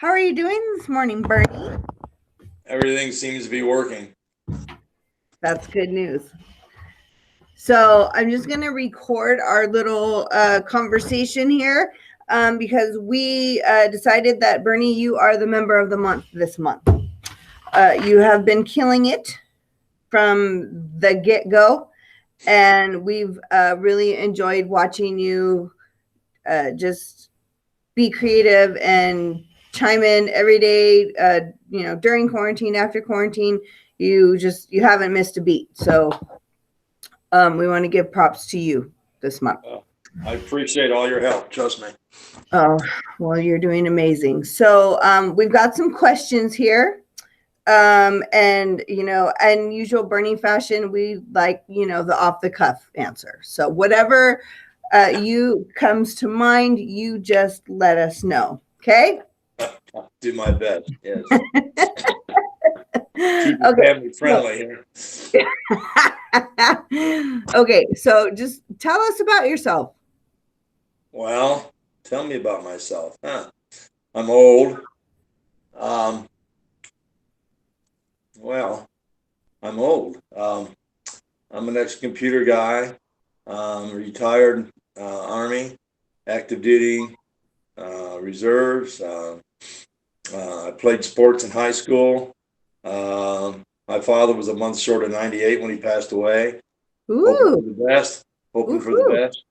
How are you doing this morning, Bernie? Everything seems to be working. That's good news. So I'm just going to record our little conversation here because we decided that, Bernie, you are the member of the month this month. You have been killing it from the get-go, and we've really enjoyed watching you just be creative and chime in every day, during quarantine, after quarantine. You haven't missed a beat. So we want to give props to you this month. I appreciate all your help. Trust me. Oh, well, you're doing amazing. So we've got some questions here. And, in usual Bernie fashion, we like, the off the cuff answer. So whatever you comes to mind, you just let us know. Okay. I'll do my best. Yes. Keep it family friendly here. Okay, so just tell us about yourself. Well, tell me about myself. I'm old. I'm old. I'm an ex-computer guy. Retired Army, active duty, reserves. I played sports in high school. My father was a month short of 98 when he passed away. Ooh. Hoping for the best.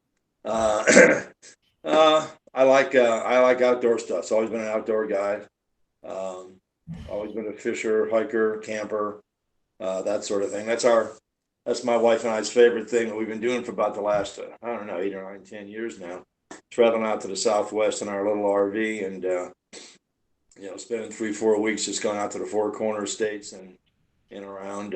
For the best. I like outdoor stuff. So I've always been an outdoor guy. Always been a fisher, hiker, camper, that sort of thing. That's my wife and I's favorite thing that we've been doing for about the last 8 or 9, 10 years now. Traveling out to the Southwest in our little RV and spending 3-4 weeks just going out to the Four Corners states and around.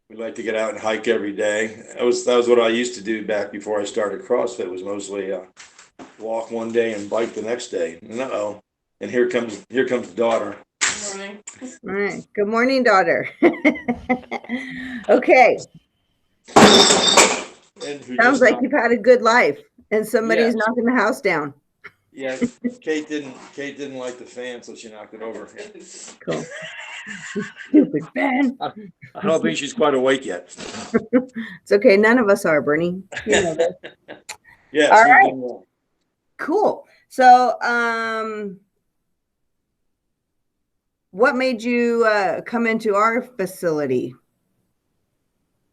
We like to get out and hike every day. That was what I used to do back before I started CrossFit. Was mostly walk one day and bike the next day. And here comes the daughter. Good morning. All right. Good morning, daughter. Okay. Sounds like you've had a good life, and somebody's knocking the house down. Yeah, Kate didn't like the fan, so she knocked it over. Cool. Stupid fan. I don't think she's quite awake yet. It's okay. None of us are, Bernie. You know that. Yeah. All right. Cool. So, what made you come into our facility?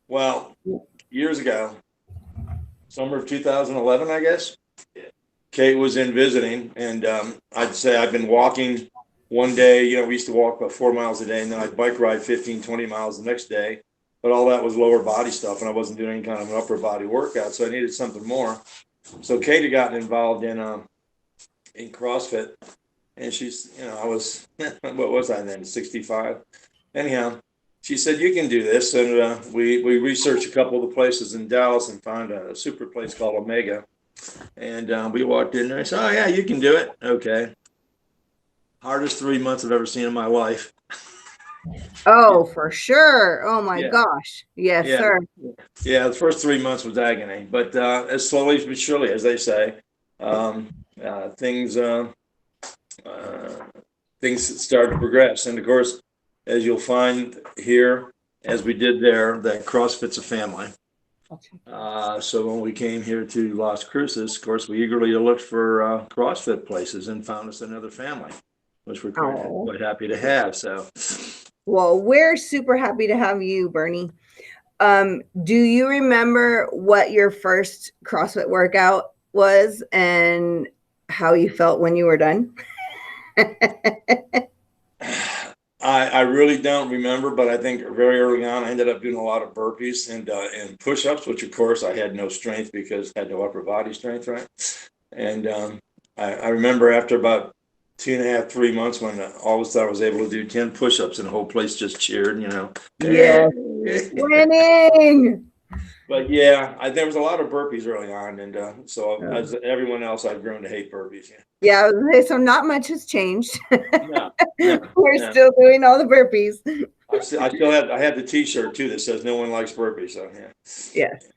Well, years ago, summer of 2011, I guess. Kate was in visiting, and I'd say I've been walking one day. We used to walk about 4 miles a day, and then I'd bike ride 15, 20 miles the next day. But all that was lower body stuff, and I wasn't doing any kind of an upper body workout, so I needed something more. So Kate had gotten involved in CrossFit, and she's, I was, what was I then, 65? Anyhow, she said, you can do this, and we researched a couple of the places in Dallas and found a super place called Omega. And we walked in there. I said, oh, yeah, you can do it. Okay. Hardest 3 months I've ever seen in my life. Oh, for sure. Oh, my gosh. Yes, sir. Yeah, the first 3 months was agony. But as slowly but surely, as they say, things start to progress. And, of course, as you'll find here, as we did there, that CrossFit's a family. So when we came here to Las Cruces, of course, we eagerly looked for CrossFit places and found us another family, which we're quite happy to have. So, well, we're super happy to have you, Bernie. Do you remember what your first CrossFit workout was and how you felt when you were done? I really don't remember, but I think very early on I ended up doing a lot of burpees and push-ups, which of course I had no strength because I had no upper body strength, right? And I remember after about 2.5, 3 months when all of a sudden I was able to do 10 push-ups and the whole place just cheered, Yeah, winning. But yeah, there was a lot of burpees early on, and so as everyone else, I've grown to hate burpees. Yeah, so not much has changed. No, We're still doing all the burpees. I have the T-shirt too that says "No one likes burpees." So yeah. Yes.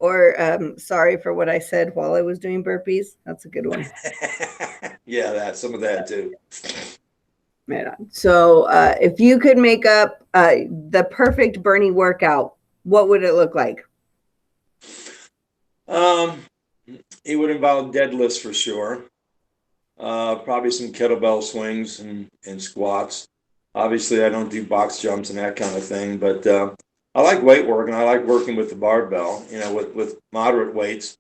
Or sorry for what I said while I was doing burpees. That's a good one. Yeah, some of that too. Right on. So if you could make up the perfect Bernie workout, what would it look like? It would involve deadlifts for sure. Probably some kettlebell swings and squats. Obviously, I don't do box jumps and that kind of thing, but I like weight work and I like working with the barbell, with moderate weights,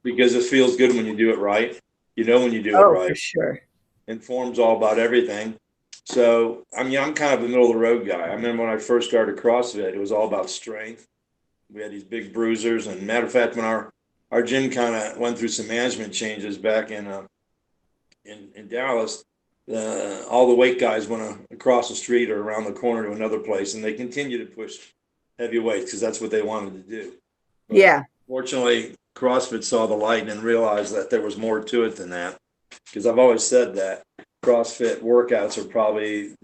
because it feels good when you do it right. You know when you do it Oh, for right. sure. And form's all about everything. So, I mean, I'm kind of a middle of the road guy. I remember when I first started CrossFit, it was all about strength. We had these big bruisers, and matter of fact, when our gym kind of went through some management changes back in Dallas, all the weight guys went across the street or around the corner to another place, and they continue to push heavy weights because that's what they wanted to do. But Yeah. fortunately, CrossFit saw the light and realized that there was more to it than that. Because I've always said that CrossFit workouts are probably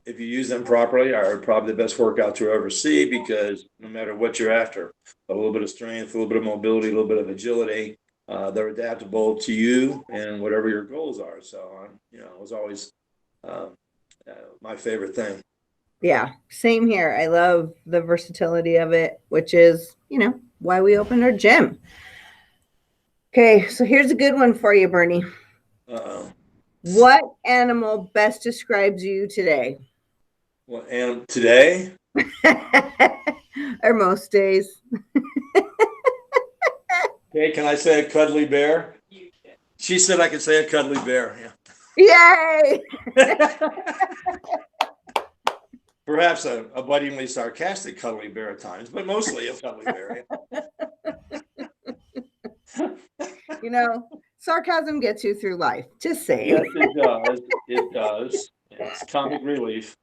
if you use them properly, are probably the best workouts you'll ever see, because no matter what you're after, a little bit of strength, a little bit of mobility, a little bit of agility, they're adaptable to you and whatever your goals are. So, it was always uh, my favorite thing. Yeah. Same here. I love the versatility of it, which is, why we opened our gym. Okay. So here's a good one for you, Bernie. Uh-oh. What animal best describes you today? Well, and today, Or most days. okay, can I say a cuddly bear? She said I could say a cuddly bear. Yay! Yeah. Perhaps a buddingly sarcastic cuddly bear at times, but mostly a cuddly bear. Sarcasm gets you through life. Just saying. Yes, it does. It does. It's comic relief.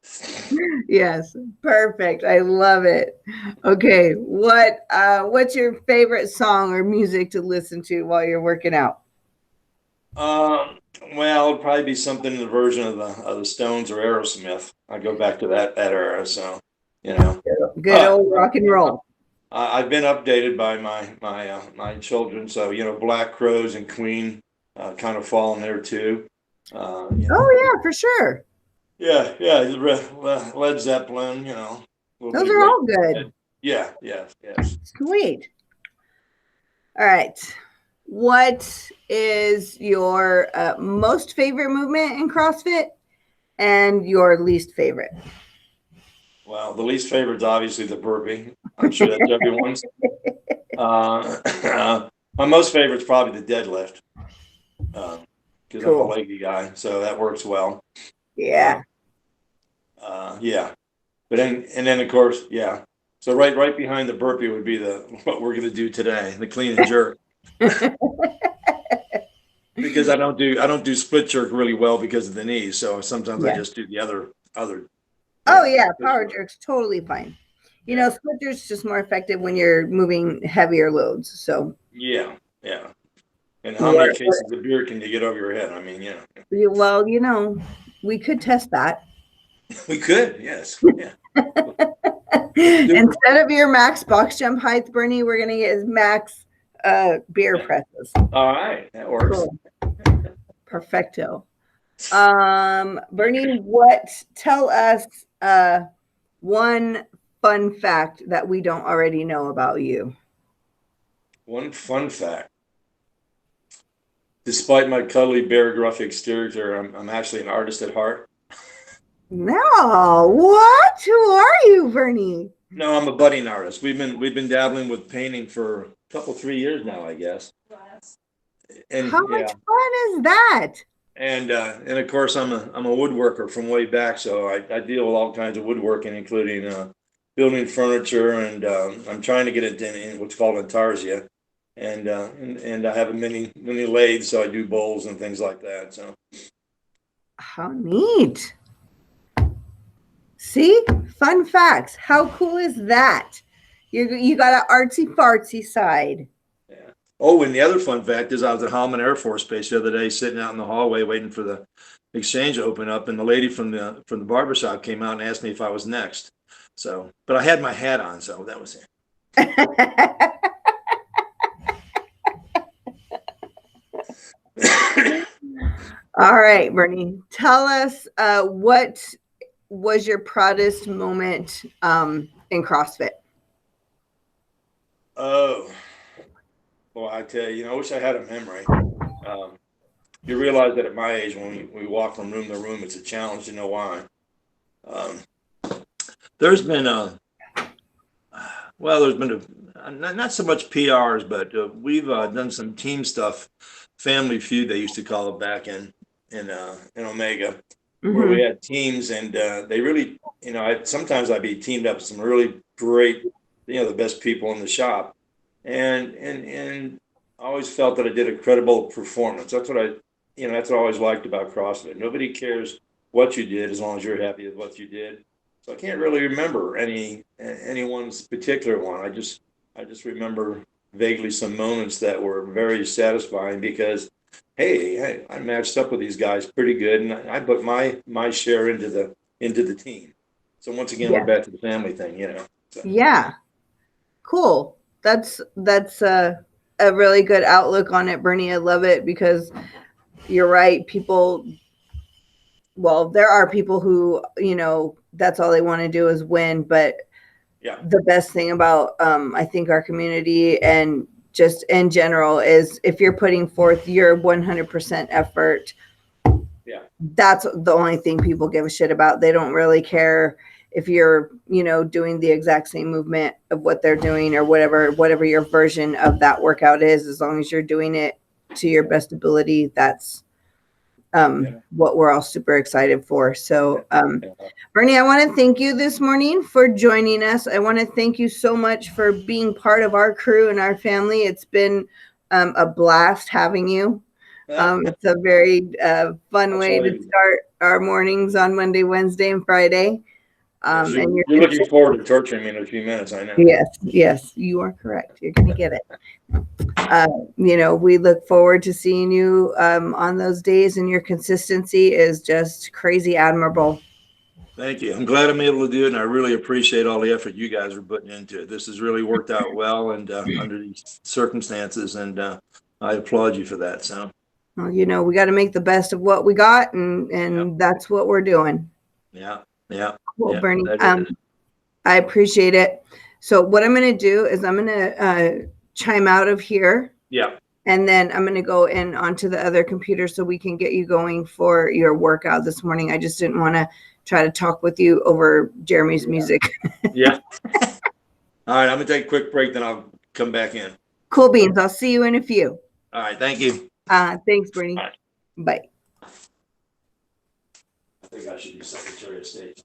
Yes, perfect. I love it. Okay, what's your favorite song or music to listen to while you're working out? Well, it'd probably be something in the version of the Stones or Aerosmith. I go back to that era, so you know. Good old rock and roll. I've been updated by my children, so Black Crowes and Queen kind of fall in there too. Oh yeah, for sure. Yeah, Led Zeppelin, Those are all good. Yeah, yes. Sweet. All right. What is your most favorite movement in CrossFit and your least favorite? Well, the least favorite is obviously the burpee. I'm sure that's everyone's. My most favorite is probably the deadlift, because I'm a leggy guy, so that works well. Yeah. Yeah. But then of course, yeah. So right behind the burpee would be what we're gonna do today, the clean and jerk. Because I don't do split jerk really well because of the knees, so sometimes I just do the other. Oh yeah, power jerk's totally fine. Split jerk's just more effective when you're moving heavier loads. So yeah. And how many cases of beer can you get over your head? I mean, Well, we could test that. We could, yes. Yeah. Instead of your max box jump height, Bernie, we're gonna get his max beer presses. All right, that works. Cool. Perfecto. Bernie, tell us one fun fact that we don't already know about you. One fun fact. Despite my cuddly bear gruff exterior, I'm actually an artist at heart. No, what? Who are you, Bernie? No, I'm a budding artist. We've been dabbling with painting for a 3 years now, I guess. And how much fun is that? And of course, I'm a woodworker from way back, so I deal with all kinds of woodworking, including building furniture, and I'm trying to get it in what's called intarsia, and I have a mini lathe, so I do bowls and things like that. So how neat! See, fun facts. How cool is that? You got an artsy fartsy side. Yeah. Oh, and the other fun fact is I was at Holloman Air Force Base the other day, sitting out in the hallway waiting for the exchange to open up, and the lady from the barbershop came out and asked me if I was next. So, but I had my hat on, so that was it. All right, Bernie, tell us what was your proudest moment in CrossFit? Oh, well, I tell you, I wish I had a memory. You realize that at my age, when we walk from room to room, it's a challenge to know why. Um, there's been there's been not so much PRs, but we've done some team stuff, Family Feud they used to call it back in Omega, where we had teams, and they really, sometimes I'd be teamed up with some really great, the best people in the shop, and I always felt that I did a credible performance. That's what I always liked about CrossFit. Nobody cares what you did as long as you're happy with what you did. So I can't really remember anyone's particular one. I just remember vaguely some moments that were very satisfying because, hey, I matched up with these guys pretty good, and I put my share into the team. So once again, we're back to the family thing, So. Yeah, cool. That's a really good outlook on it, Bernie. I love it because you're right. There are people who, that's all they want to do is win. But the best thing about, I think, our community and just in general is if you're putting forth your 100% effort, that's the only thing people give a shit about. They don't really care if you're, doing the exact same movement of what they're doing or whatever your version of that workout is, as long as you're doing it to your best ability. That's what we're all super excited for. So, Bernie, I want to thank you this morning for joining us. I want to thank you so much for being part of our crew and our family. It's been a blast having you. It's a very fun way to start our mornings on Monday, Wednesday, and Friday. And you're looking forward to torturing me in a few minutes, I know. Yes, you are correct. You're going to get it. We look forward to seeing you on those days, and your consistency is just crazy admirable. Thank you. I'm glad I'm able to do it, and I really appreciate all the effort you guys are putting into it. This has really worked out well, and under these circumstances, and I applaud you for that. So, well, we got to make the best of what we got, and that's what we're doing. Yeah. Well, Bernie, I appreciate it. So what I'm going to do is I'm going to chime out of here. Yeah. And then I'm going to go in onto the other computer so we can get you going for your workout this morning. I just didn't want to try to talk with you over Jeremy's music. Yeah. All right. I'm going to take a quick break, then I'll come back in. Cool beans. I'll see you in a few. All right. Thank you. Thanks, Bernie. Right. Bye. I think I should be Secretary of State.